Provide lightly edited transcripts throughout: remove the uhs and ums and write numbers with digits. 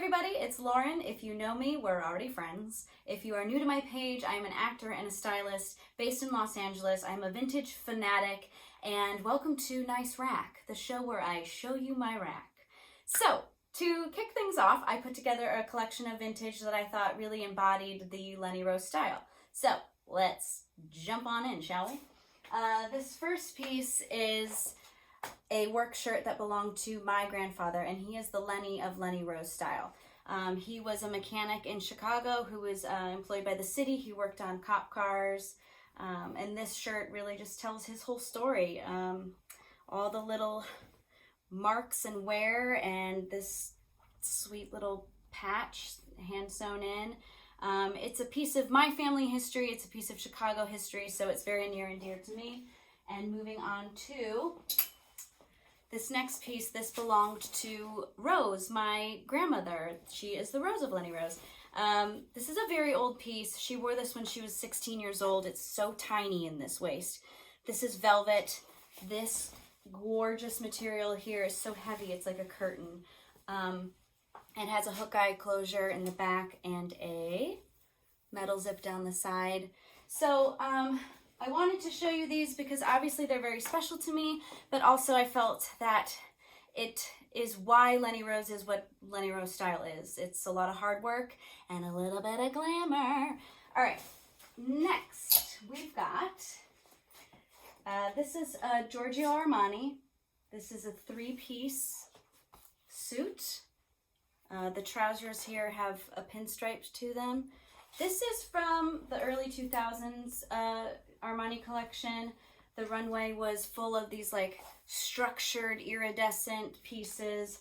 everybody, it's Lauren. If you know me, we're already friends. If you are new to my page, I am an actor and a stylist based in Los Angeles. I'm a vintage fanatic, and welcome to Nice Rack, the show where I show you my rack. So, to kick things off, I put together a collection of vintage that I thought really embodied the Lenny Rose style. So, let's jump on in, shall we? This first piece is a work shirt that belonged to my grandfather, and he is the Lenny of Lenny Rose style. He was a mechanic in Chicago who was employed by the city. He worked on cop cars, and this shirt really just tells his whole story. All the little marks and wear, and this sweet little patch hand sewn in. It's a piece of my family history. It's a piece of Chicago history, so it's very near and dear to me. And moving on to this next piece, this belonged to Rose, my grandmother. She is the Rose of Lenny Rose. This is a very old piece. She wore this when she was 16 years old. It's so tiny in this waist. This is velvet. This gorgeous material here is so heavy, it's like a curtain. It has a hook eye closure in the back and a metal zip down the side. So I wanted to show you these because obviously they're very special to me, but also I felt that it is why Lenny Rose is what Lenny Rose style is. It's a lot of hard work and a little bit of glamour. All right, next we've got, this is Giorgio Armani. This is a three-piece suit. The trousers here have a pinstripe to them. This is from the early 2000s Armani collection. The runway was full of these like structured iridescent pieces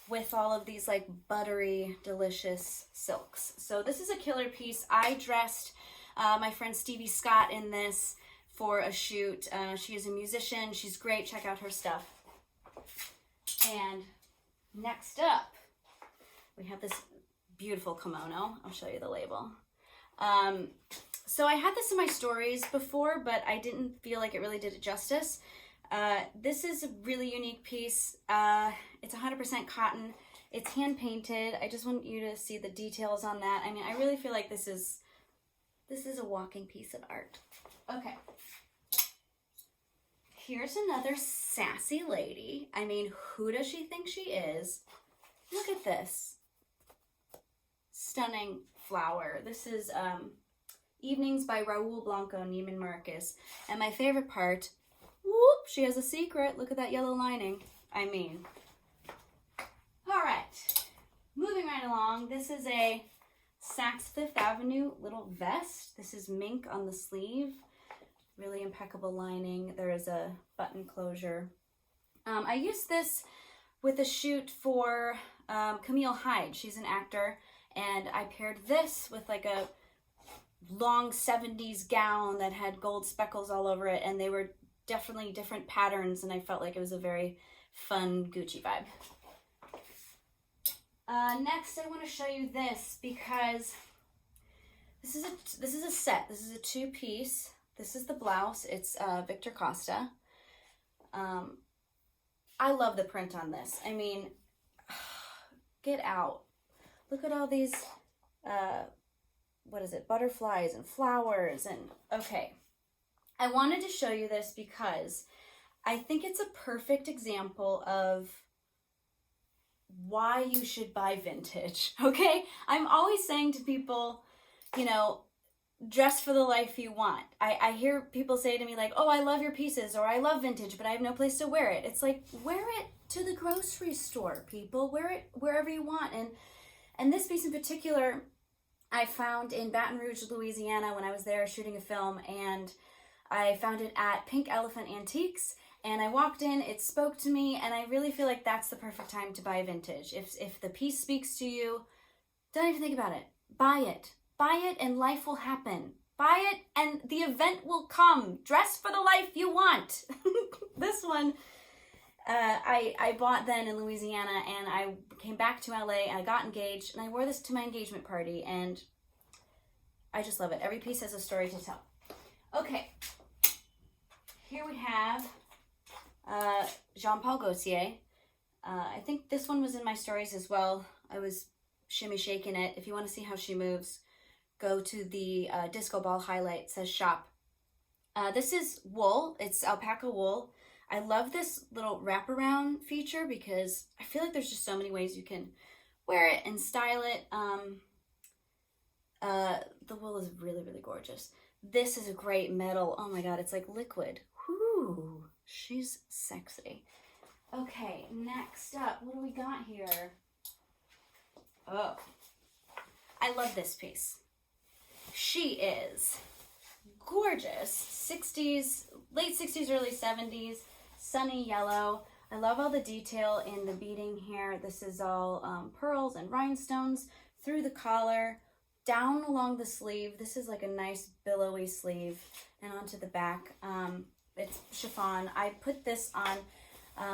with all of these like buttery, delicious silks. So this is a killer piece. I dressed my friend Stevie Scott in this for a shoot. She is a musician. She's great. Check out her stuff. And next up, we have this beautiful kimono. I'll show you the label. So I had this in my stories before, but I didn't feel like it really did it justice. This is a really unique piece. It's 100% cotton. It's hand painted. I just want you to see the details on that. I mean, I really feel like this is a walking piece of art. Okay. Here's another sassy lady. I mean, who does she think she is? Look at this. Stunning flower. This is Evenings by Raul Blanco, Neiman Marcus. And my favorite part, whoop, she has a secret. Look at that yellow lining. I mean, all right, moving right along. This is a Saks Fifth Avenue little vest. This is mink on the sleeve. Really impeccable lining. There is a button closure. I used this with a shoot for Camille Hyde. She's an actor. And I paired this with like a long 70s gown that had gold speckles all over it. And they were definitely different patterns. And I felt like it was a very fun Gucci vibe. Next, I want to show you this because this is a set. This is a two-piece. This is the blouse. It's Victor Costa. I love the print on this. I mean, get out. Look at all these, what is it, butterflies and flowers and, okay. I wanted to show you this because I think it's a perfect example of why you should buy vintage, okay? I'm always saying to people, you know, dress for the life you want. I hear people say to me like, oh, I love your pieces, or I love vintage, but I have no place to wear it. It's like, wear it to the grocery store, people. Wear it wherever you want. And this piece in particular, I found in Baton Rouge, Louisiana when I was there shooting a film, and I found it at Pink Elephant Antiques, and I walked in, it spoke to me, and I really feel like that's the perfect time to buy vintage. If the piece speaks to you, don't even think about it. Buy it. Buy it and life will happen. Buy it and the event will come. Dress for the life you want. This one, I bought then in Louisiana, and I came back to LA, and I got engaged, and I wore this to my engagement party, and I just love it. Every piece has a story to tell. Okay, here we have Jean Paul Gaultier. I think this one was in my stories as well. I was shimmy shaking it. If you want to see how she moves, go to the disco ball highlight. It says shop. This is wool. It's alpaca wool. I love this little wraparound feature because I feel like there's just so many ways you can wear it and style it. The wool is really, really gorgeous. This is a great metal. Oh my God, it's like liquid. Whoo, she's sexy. Okay, next up, what do we got here? Oh, I love this piece. She is gorgeous. 60s, late 60s, early 70s, sunny yellow. I love all the detail in the beading here. This is all pearls and rhinestones through the collar, down along the sleeve. This is like a nice billowy sleeve, and onto the back. It's chiffon. I put this on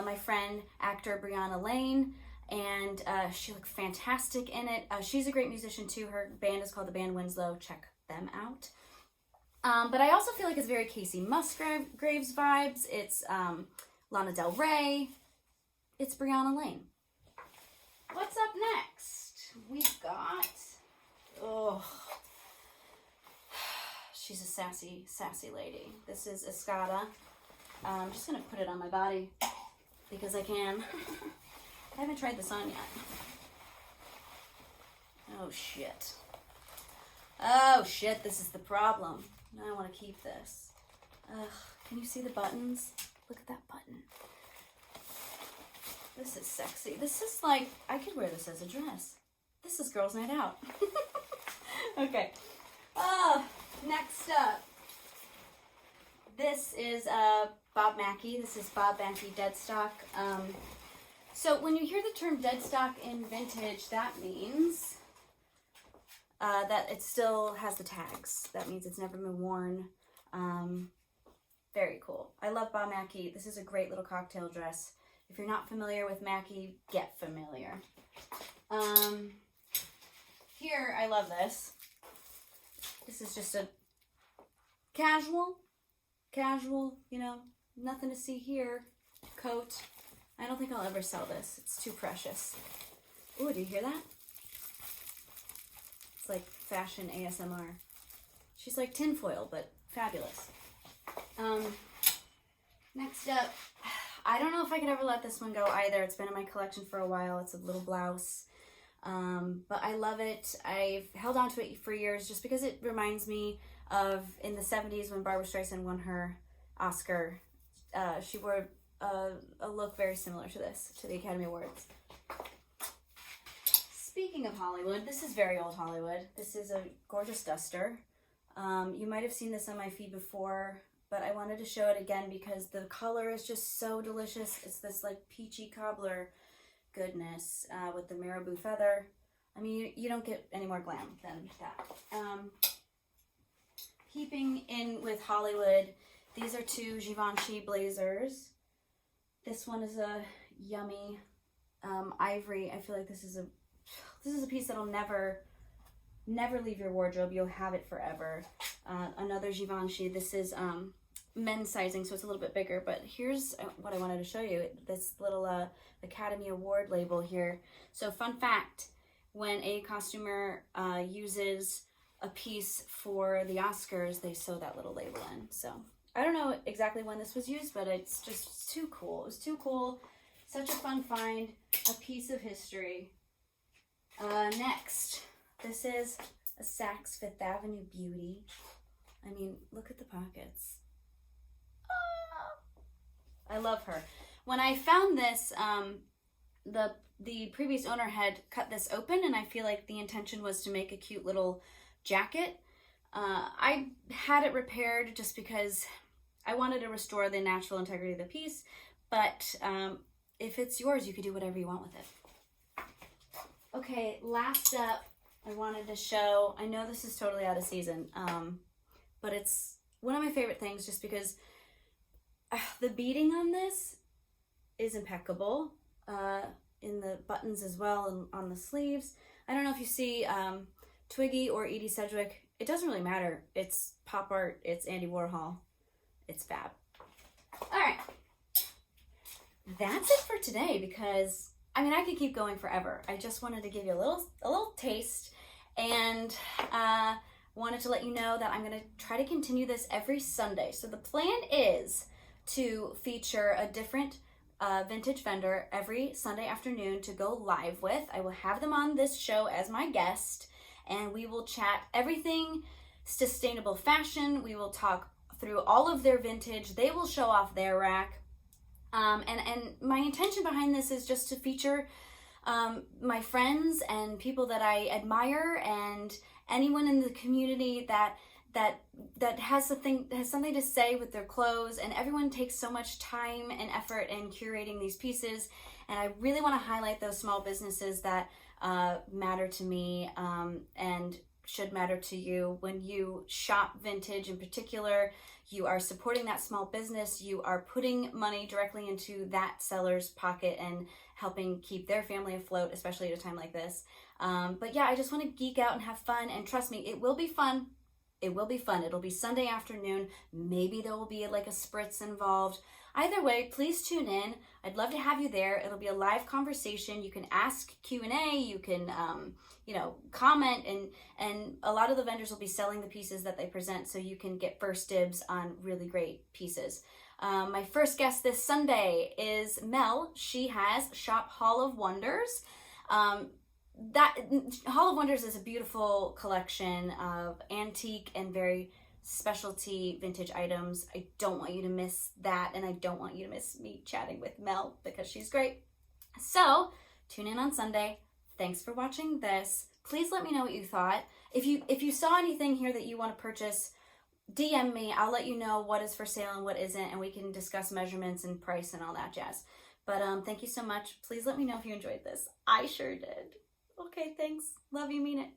my friend, actor Brianna Lane, and she looked fantastic in it. She's a great musician too. Her band is called the Band Winslow. Check them out. But I also feel like it's very Casey Musgraves vibes. It's Lana Del Rey. It's Brianna Lane. What's up next? We've got, oh, she's a sassy, sassy lady. This is Escada. I'm just gonna put it on my body because I can. I haven't tried this on yet. Oh shit. Oh shit, this is the problem. Now I want to keep this. Ugh, can you see the buttons? Look at that button. This is sexy. This is like, I could wear this as a dress. This is girls' night out. Okay. Next up. This is Bob Mackie. This is Bob Mackie dead stock. So when you hear the term dead stock in vintage, that means that it still has the tags. That means it's never been worn. Very cool. I love Bob Mackie. This is a great little cocktail dress. If you're not familiar with Mackie, get familiar. Here, I love this. This is just a casual, you know, nothing to see here, coat. I don't think I'll ever sell this. It's too precious. Ooh, do you hear that? It's like fashion ASMR. She's like tinfoil, but fabulous. Next up, I don't know if I could ever let this one go either. It's been in my collection for a while. It's a little blouse. But I love it. I've held on to it for years just because it reminds me of in the 70s when Barbra Streisand won her Oscar. She wore a look very similar to this, to the Academy Awards. Speaking of Hollywood, this is very old Hollywood. This is a gorgeous duster. You might have seen this on my feed before, but I wanted to show it again because the color is just so delicious. It's this like peachy cobbler goodness with the marabou feather. I mean, you don't get any more glam than that. Keeping in with Hollywood, these are two Givenchy blazers. This one is a yummy ivory. I feel like this is a piece that'll never leave your wardrobe. You'll have it forever. Another Givenchy. This is men's sizing, so it's a little bit bigger, but here's what I wanted to show you. This little Academy Award label here. So fun fact, when a costumer uses a piece for the Oscars, they sew that little label in. So I don't know exactly when this was used, but it's just too cool. It was too cool. Such a fun find, a piece of history. Next, this is a Saks Fifth Avenue beauty. I mean, look at the pockets. I love her. When I found this, the previous owner had cut this open, and I feel like the intention was to make a cute little jacket. I had it repaired just because I wanted to restore the natural integrity of the piece, but if it's yours, you can do whatever you want with it. Okay, last up, I wanted to show, I know this is totally out of season, but it's one of my favorite things just because the beading on this is impeccable, in the buttons as well and on the sleeves. I don't know if you see Twiggy or Edie Sedgwick. It doesn't really matter. It's pop art. It's Andy Warhol. It's fab. All right. That's it for today because I mean, I could keep going forever. I just wanted to give you a little taste, and wanted to let you know that I'm going to try to continue this every Sunday. So the plan is to feature a different vintage vendor every Sunday afternoon to go live with. I will have them on this show as my guest, and we will chat everything sustainable fashion. We will talk through all of their vintage. They will show off their rack. And my intention behind this is just to feature my friends and people that I admire, and anyone in the community that has something to say with their clothes. And everyone takes so much time and effort in curating these pieces, and I really want to highlight those small businesses that matter to me, and should matter to you. When you shop vintage in particular, you are supporting that small business. You are putting money directly into that seller's pocket and helping keep their family afloat, especially at a time like this. But yeah, I just want to geek out and have fun, and trust me, it will be fun. It will be fun. It'll be Sunday afternoon. Maybe there will be like a spritz involved. Either way, please tune in. I'd love to have you there. It'll be a live conversation. You can ask Q&A. You can, comment, and a lot of the vendors will be selling the pieces that they present, so you can get first dibs on really great pieces. My first guest this Sunday is Mel. She has Shop Hall of Wonders. That Hall of Wonders is a beautiful collection of antique and very specialty vintage items. I don't want you to miss that, and I don't want you to miss me chatting with Mel because she's great. So tune in on Sunday. Thanks for watching this. Please let me know what you thought. If you saw anything here that you want to purchase, DM me. I'll let you know what is for sale and what isn't, and we can discuss measurements and price and all that jazz. But thank you so much. Please let me know if you enjoyed this. I sure did. Okay, thanks. Love you, mean it.